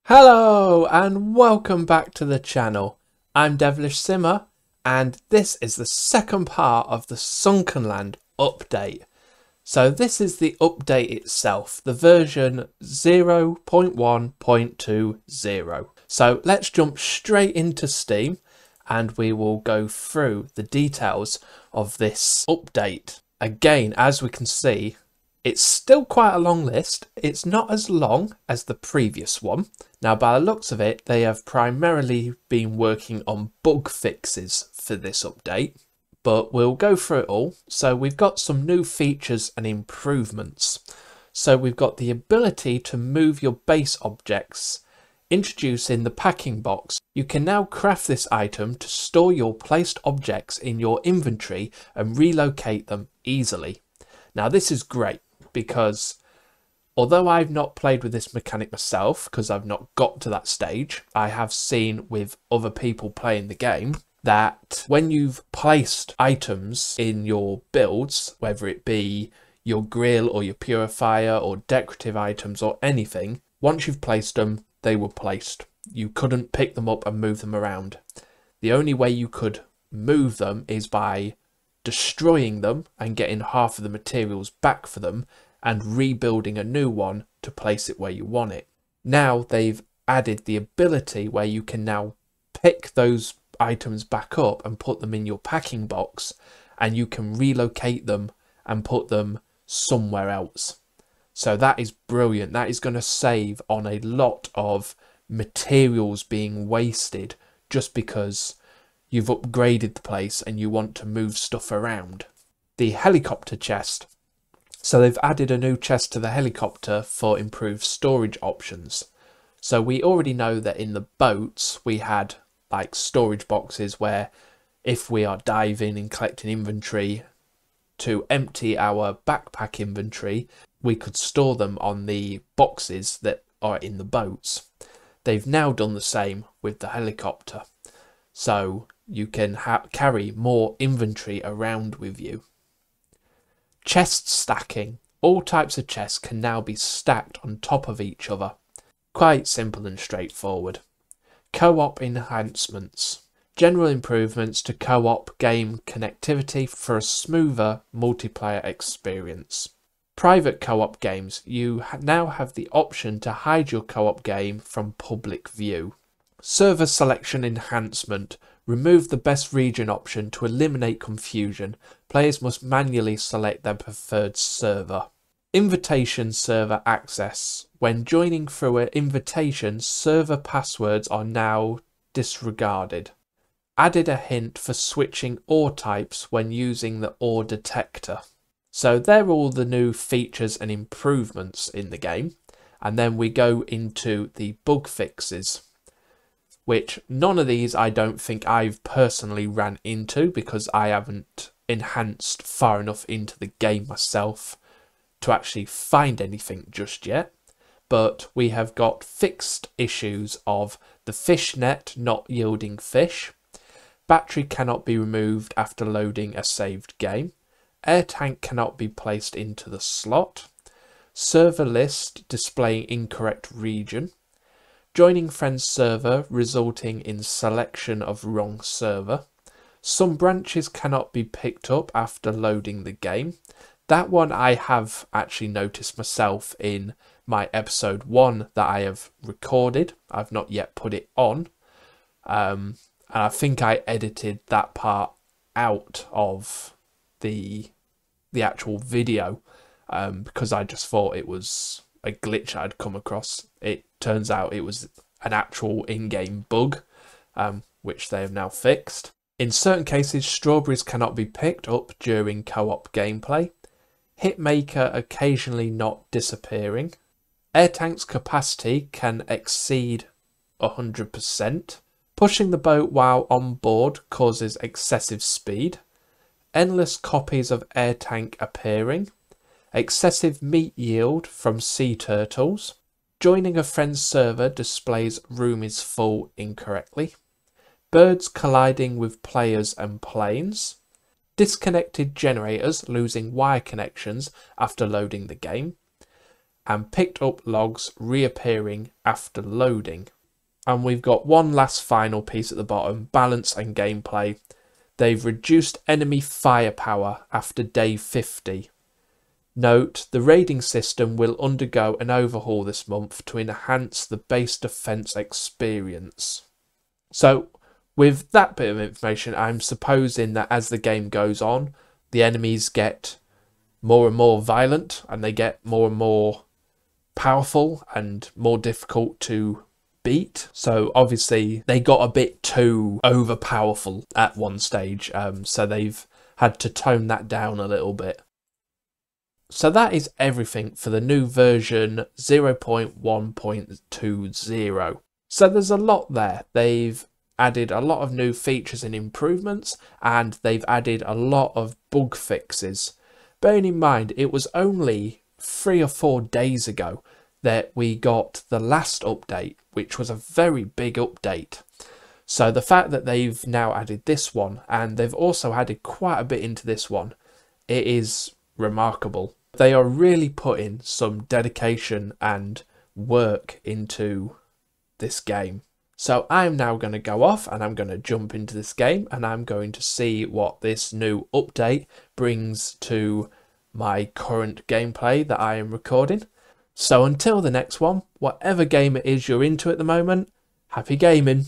Hello and welcome back to the channel. I'm Devilish Simmer and this is the second part of the Sunkenland update. So this is the update itself, the version 0.1.20. So let's jump straight into Steam and we will go through the details of this update. Again, as we can see, it's still quite a long list. It's not as long as the previous one. Now, by the looks of it, they have primarily been working on bug fixes for this update, but we'll go through it all. So we've got some new features and improvements. So we've got the ability to move your base objects, introducing the packing box. You can now craft this item to store your placed objects in your inventory and relocate them easily. Now, this is great because although I've not played with this mechanic myself, because I've not got to that stage, I have seen with other people playing the game that when you've placed items in your builds, whether it be your grill or your purifier or decorative items or anything, once you've placed them, they were placed. You couldn't pick them up and move them around. The only way you could move them is by destroying them and getting half of the materials back for them and rebuilding a new one to place it where you want it. Now they've added the ability where you can now pick those items back up and put them in your packing box, and you can relocate them and put them somewhere else. So that is brilliant. That is going to save on a lot of materials being wasted just because you've upgraded the place and you want to move stuff around. The helicopter chest. So they've added a new chest to the helicopter for improved storage options. So we already know that in the boats we had like storage boxes where if we are diving and collecting inventory to empty our backpack inventory, we could store them on the boxes that are in the boats. They've now done the same with the helicopter. So you can carry more inventory around with you. Chest stacking. All types of chests can now be stacked on top of each other. Quite simple and straightforward. Co-op enhancements. General improvements to co-op game connectivity for a smoother multiplayer experience. Private co-op games. You now have the option to hide your co-op game from public view. Server selection enhancement. Remove the best region option to eliminate confusion. Players must manually select their preferred server. Invitation server access. When joining through an invitation, server passwords are now disregarded. Added a hint for switching ore types when using the ore detector. So they're all the new features and improvements in the game. And then we go into the bug fixes, which none of these I don't think I've personally ran into because I haven't enhanced far enough into the game myself to actually find anything just yet. But we have got fixed issues of the fish net not yielding fish, battery cannot be removed after loading a saved game, air tank cannot be placed into the slot, server list displaying incorrect region, joining friends server resulting in selection of wrong server. Some branches cannot be picked up after loading the game. That one I have actually noticed myself in my episode 1 that I have recorded. I've not yet put it on. And I think I edited that part out of the actual video because I just thought it was a glitch I'd come across. It turns out it was an actual in-game bug, which they have now fixed. In certain cases, strawberries cannot be picked up during co-op gameplay. Hitmaker occasionally not disappearing. Air tank's capacity can exceed 100%. Pushing the boat while on board causes excessive speed. Endless copies of air tank appearing. Excessive meat yield from sea turtles. Joining a friend's server displays room is full incorrectly. Birds colliding with players and planes. Disconnected generators losing wire connections after loading the game. and picked up logs reappearing after loading. And we've got one last final piece at the bottom, balance and gameplay. They've reduced enemy firepower after day 50. Note, the raiding system will undergo an overhaul this month to enhance the base defense experience. So, with that bit of information, I'm supposing that as the game goes on, the enemies get more and more violent and they get more and more powerful and more difficult to beat. So obviously they got a bit too overpowerful at one stage, so they've had to tone that down a little bit. So that is everything for the new version 0.1.20. So there's a lot there. They've added a lot of new features and improvements, and they've added a lot of bug fixes. Bearing in mind, it was only 3 or 4 days ago that we got the last update, which was a very big update. So the fact that they've now added this one, and they've also added quite a bit into this one, it is remarkable. They are really putting some dedication and work into this game. So I'm now going to go off and I'm going to jump into this game and I'm going to see what this new update brings to my current gameplay that I am recording. So until the next one, whatever game it is you're into at the moment, happy gaming!